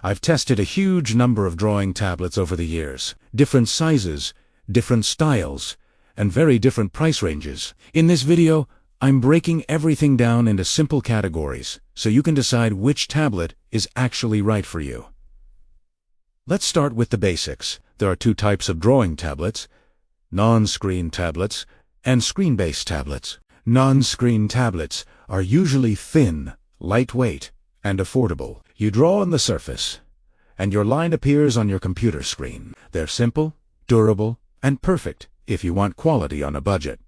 I've tested a huge number of drawing tablets over the years, different sizes, different styles, and very different price ranges. In this video, I'm breaking everything down into simple categories so you can decide which tablet is actually right for you. Let's start with the basics. There are two types of drawing tablets: non-screen tablets and screen-based tablets. Non-screen tablets are usually thin, lightweight, and affordable. You draw on the surface, and your line appears on your computer screen. They're simple, durable, and perfect if you want quality on a budget.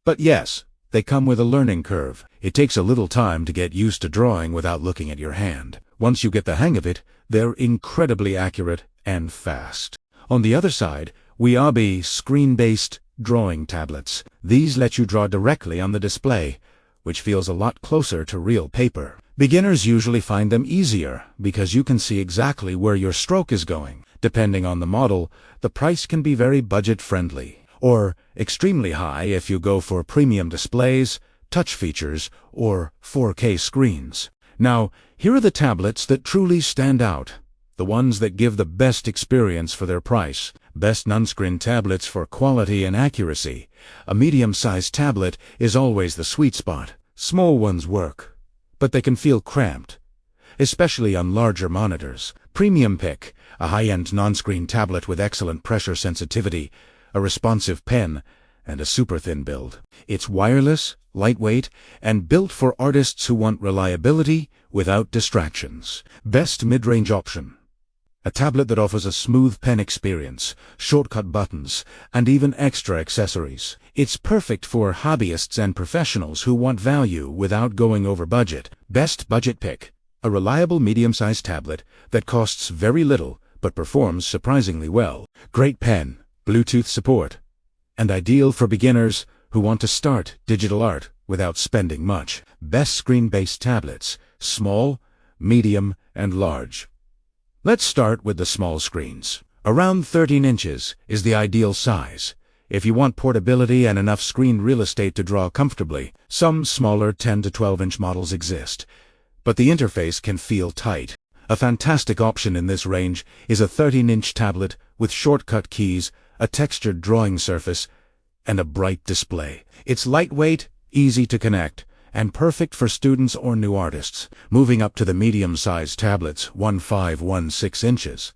But yes, they come with a learning curve. It takes a little time to get used to drawing without looking at your hand. Once you get the hang of it, they're incredibly accurate and fast. On the other side, we have screen-based drawing tablets. These let you draw directly on the display, which feels a lot closer to real paper. Beginners usually find them easier because you can see exactly where your stroke is going. Depending on the model, the price can be very budget-friendly, or extremely high if you go for premium displays, touch features, or 4K screens. Now, here are the tablets that truly stand out, the ones that give the best experience for their price. Best non-screen tablets for quality and accuracy. A medium-sized tablet is always the sweet spot. Small ones work, but they can feel cramped, especially on larger monitors. Premium pick, a high-end non-screen tablet with excellent pressure sensitivity, a responsive pen, and a super thin build. It's wireless, lightweight, and built for artists who want reliability without distractions. Best mid-range option, a tablet that offers a smooth pen experience, shortcut buttons, and even extra accessories. It's perfect for hobbyists and professionals who want value without going over budget. Best budget pick, a reliable medium-sized tablet that costs very little but performs surprisingly well. Great pen, Bluetooth support, and ideal for beginners who want to start digital art without spending much. Best screen-based tablets, small, medium, and large. Let's start with the small screens. Around 13 inches is the ideal size if you want portability and enough screen real estate to draw comfortably. Some smaller 10 to 12-inch models exist, but the interface can feel tight. A fantastic option in this range is a 13-inch tablet with shortcut keys, a textured drawing surface, and a bright display. It's lightweight, easy to connect, and perfect for students or new artists. Moving up to the medium-sized tablets, 15-16 inches.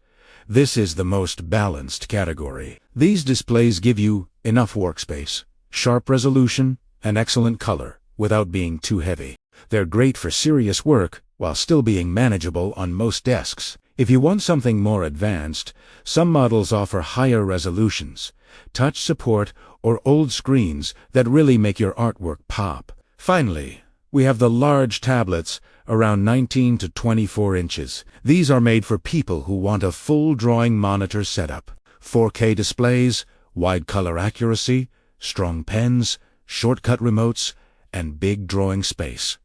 This is the most balanced category. These displays give you enough workspace, sharp resolution, and excellent color without being too heavy. They're great for serious work while still being manageable on most desks. If you want something more advanced, some models offer higher resolutions, touch support, or old screens that really make your artwork pop. Finally, we have the large tablets, around 19 to 24 inches. These are made for people who want a full drawing monitor setup. 4K displays, wide color accuracy, strong pens, shortcut remotes, and big drawing space.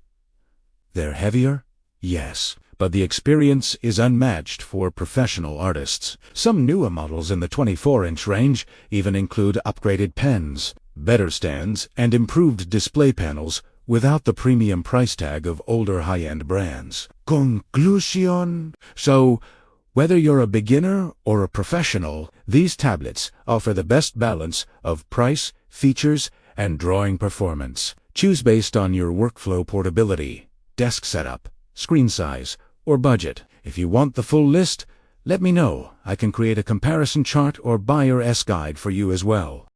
They're heavier? Yes, but the experience is unmatched for professional artists. Some newer models in the 24-inch range even include upgraded pens, better stands, and improved display panels without the premium price tag of older high-end brands. Conclusion. So, whether you're a beginner or a professional, these tablets offer the best balance of price, features, and drawing performance. Choose based on your workflow portability, desk setup, screen size, or budget. If you want the full list, let me know. I can create a comparison chart or buyer's guide for you as well.